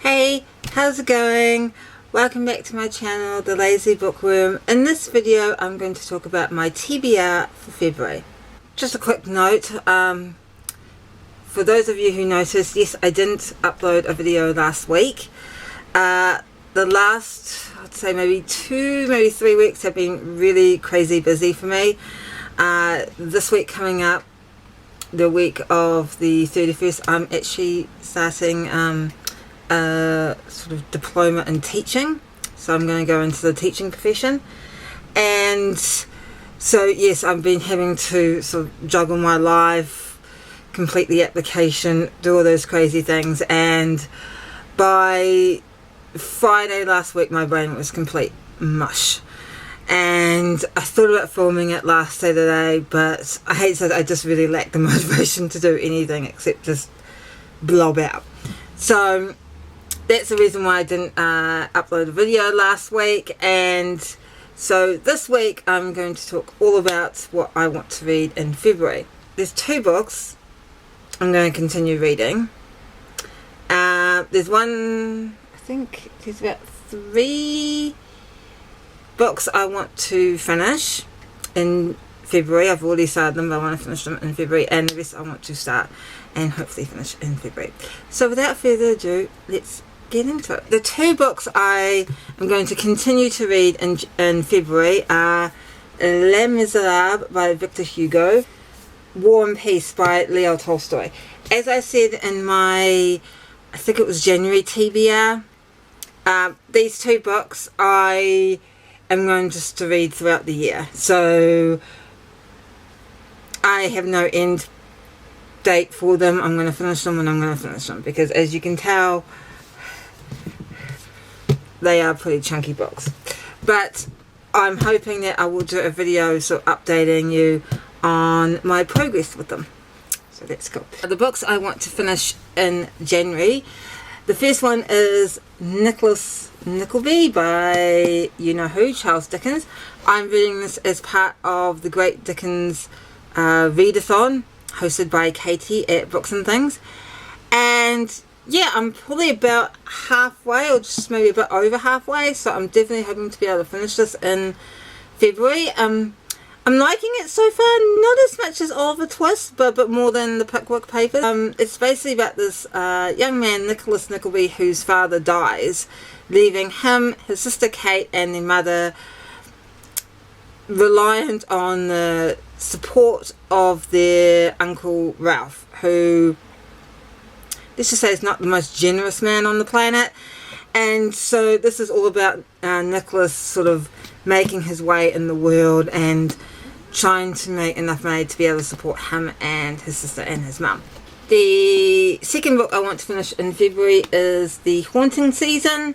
Hey, how's it going? Welcome back to my channel, The Lazy Bookworm. In this video I'm going to talk about my TBR for February. Just a quick note, for those of you who noticed, yes, I didn't upload a video last week. The last, I'd say maybe 2, maybe 3 weeks have been really crazy busy for me. This week coming up, the week of the 31st, I'm actually starting a sort of diploma in teaching, so I'm going to go into the teaching profession. And so yes, I've been having to sort of juggle my life, complete the application, do all those crazy things, and by Friday last week my brain was complete mush. And I thought about filming it last Saturday, but I hate to say that I just really lacked the motivation to do anything except just blob out. So that's the reason why I didn't upload a video last week. And so this week I'm going to talk all about what I want to read in February. There's 2 books I'm going to continue reading. There's one, I think there's about 3 books I want to finish in February. I've already started them, but I want to finish them in February, and the rest I want to start and hopefully finish in February. So without further ado, let's get into it. The 2 books I am going to continue to read in February are Les Miserables by Victor Hugo, War and Peace by Leo Tolstoy. As I said in my, I think it was January TBR, these 2 books I am going just to read throughout the year. So I have no end date for them. I'm going to finish them when I'm going to finish them, because as you can tell, they are pretty chunky books. But I'm hoping that I will do a video sort of updating you on my progress with them. So that's cool. The books I want to finish in January, the first one is Nicholas Nickleby by you-know-who, Charles Dickens. I'm reading this as part of the Great Dickens readathon hosted by Katie at Books and Things. And yeah, I'm probably about halfway, or just maybe a bit over halfway, so I'm definitely hoping to be able to finish this in February. I'm liking it so far, not as much as Oliver Twist, but a bit more than the Pickwick Papers. It's basically about this young man, Nicholas Nickleby, whose father dies, leaving him, his sister Kate, and their mother reliant on the support of their uncle Ralph, who, let's just say, is not the most generous man on the planet. And so this is all about Nicholas sort of making his way in the world and trying to make enough money to be able to support him and his sister and his mum. The second book I want to finish in February is The Haunting Season,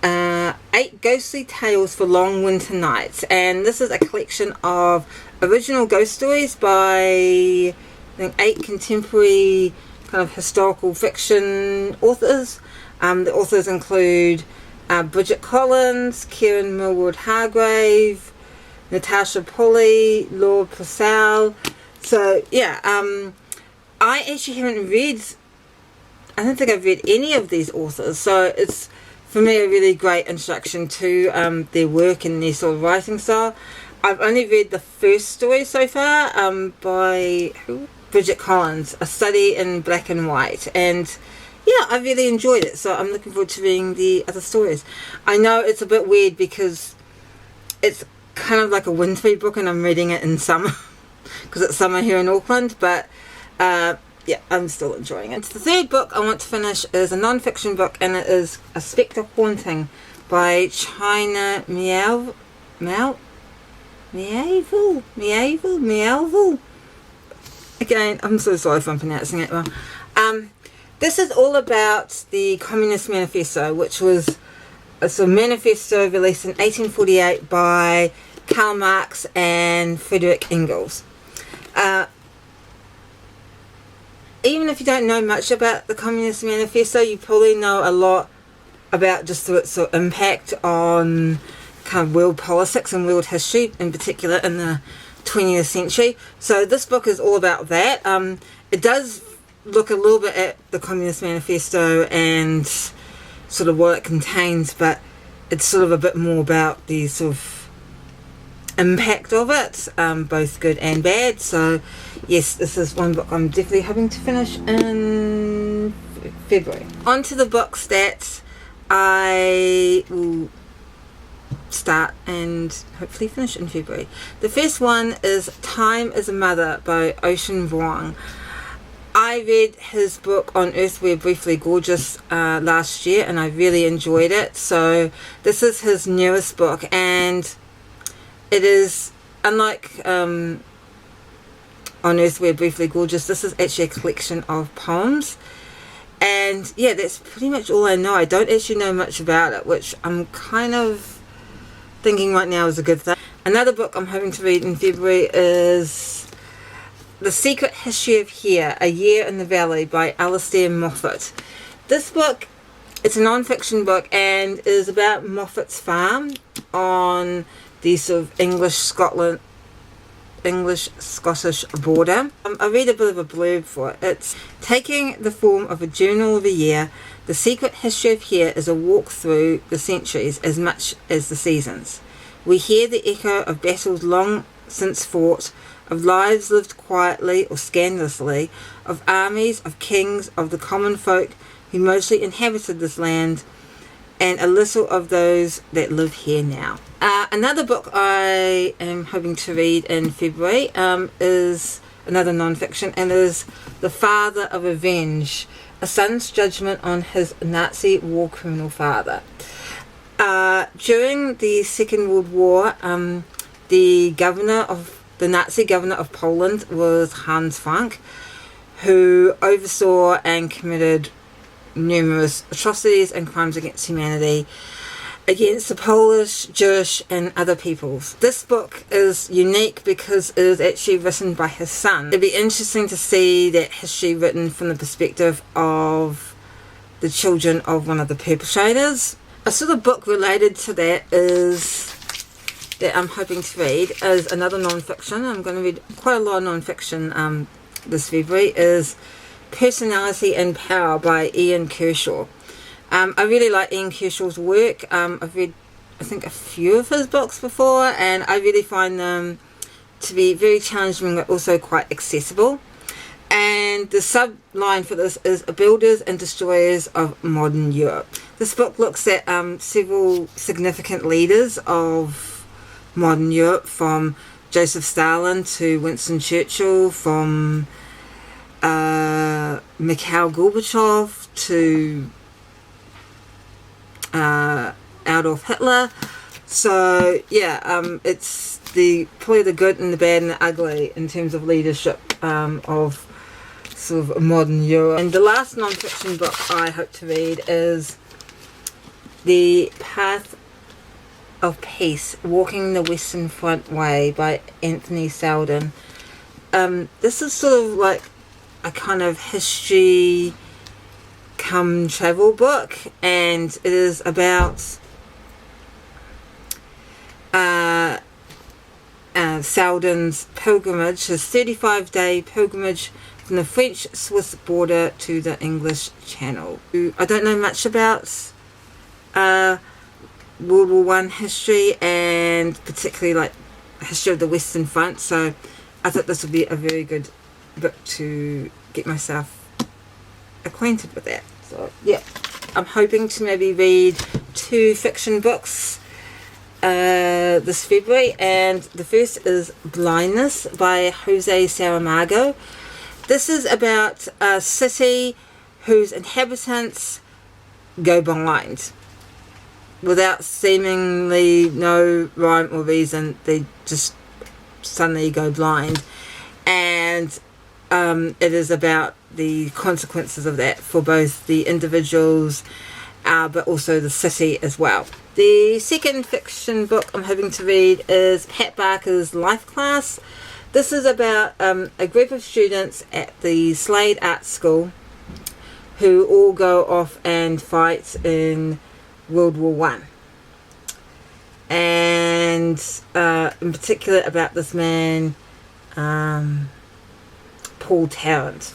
8 Ghostly Tales for Long Winter Nights. And this is a collection of original ghost stories by, I think, 8 contemporary kind of historical fiction authors. The authors include Bridget Collins, Kieran Millward Hargrave, Natasha Pulley, Laura Purcell. So yeah, I actually haven't read, I don't think I've read any of these authors, so it's for me a really great introduction to their work and their sort of writing style. I've only read the first story so far, by Bridget Collins, A Study in Black and White, and yeah, I really enjoyed it, so I'm looking forward to reading the other stories. I know it's a bit weird because it's kind of like a wintry book and I'm reading it in summer because it's summer here in Auckland, but yeah, I'm still enjoying it. The third book I want to finish is a non-fiction book, and it is A Spectre Haunting by China Miéville. Again, I'm so sorry if I'm pronouncing it wrong. This is all about the Communist Manifesto, which was a sort of manifesto released in 1848 by Karl Marx and Friedrich Engels. Even if you don't know much about the Communist Manifesto, you probably know a lot about just its sort of impact on kind of world politics and world history, in particular in the 20th century. So this book is all about that. It does look a little bit at the Communist Manifesto and sort of what it contains, but it's sort of a bit more about the sort of impact of it, both good and bad. So yes, this is one book I'm definitely hoping to finish in February. On to the books that I will start and hopefully finish in February. The first one is Time is a Mother by Wong. I read his book On Earth We're Briefly Gorgeous last year, and I really enjoyed it. So this is his newest book, and it is, unlike On Earth We're Briefly Gorgeous, this is actually a collection of poems. And yeah, that's pretty much all I know. I don't actually know much about it, which I'm kind of thinking right now is a good thing. Another book I'm hoping to read in February is The Secret History of Here, A Year in the Valley by Alistair Moffat. This book, it's a non-fiction book and is about Moffat's farm on the sort of English-Scottish border. I read a bit of a blurb for it. It's taking the form of a journal of a year. The Secret History of Here is a walk through the centuries as much as the seasons. We hear the echo of battles long since fought, of lives lived quietly or scandalously, of armies, of kings, of the common folk who mostly inhabited this land, and a little of those that live here now. Another book I am hoping to read in February is another non-fiction, and is The Father of Revenge, a son's judgment on his Nazi war criminal father. During the Second World War, the Nazi governor of Poland was Hans Frank, who oversaw and committed numerous atrocities and crimes against humanity against the Polish, Jewish and other peoples. This book is unique because it is actually written by his son. It'd be interesting to see that history written from the perspective of the children of one of the perpetrators. A sort of book related to that that I'm hoping to read is another non-fiction. I'm going to read quite a lot of non-fiction this February, is Personality and Power by Ian Kershaw. I really like Ian Kershaw's work. I've read, I think, a few of his books before, and I really find them to be very challenging but also quite accessible. And the subline for this is Builders and Destroyers of Modern Europe. This book looks at several significant leaders of modern Europe, from Joseph Stalin to Winston Churchill, from Mikhail Gorbachev to Adolf Hitler. So yeah, it's probably the good and the bad and the ugly in terms of leadership of sort of modern Europe. And the last non-fiction book I hope to read is The Path of Peace, Walking the Western Front Way by Anthony Selden. This is sort of like a kind of history come travel book, and it is about Selden's pilgrimage, his 35-day pilgrimage from the French-Swiss border to the English Channel. I don't know much about World War I history, and particularly like the history of the Western Front, so I thought this would be a very good book to get myself acquainted with that. So yeah, I'm hoping to maybe read 2 fiction books this February, and the first is Blindness by Jose Saramago. This is about a city whose inhabitants go blind without seemingly no rhyme or reason. They just suddenly go blind, and it is about the consequences of that for both the individuals but also the city as well. The second fiction book I'm hoping to read is Pat Barker's Life Class. This is about a group of students at the Slade Art School who all go off and fight in World War One, and in particular about this man Paul Tarrant.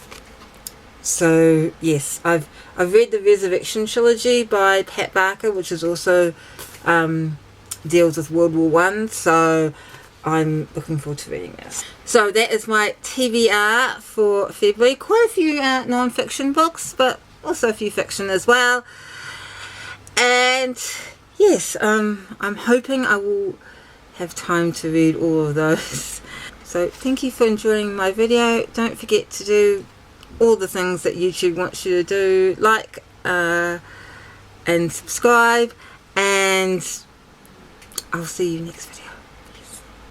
So yes, I've read the Resurrection trilogy by Pat Barker, which is also deals with World War One. So I'm looking forward to reading this. So that is my TBR for February. Quite a few non-fiction books, but also a few fiction as well. And yes, I'm hoping I will have time to read all of those. So thank you for enjoying my video. Don't forget to do all the things that YouTube wants you to do, like and subscribe, and I'll see you next video.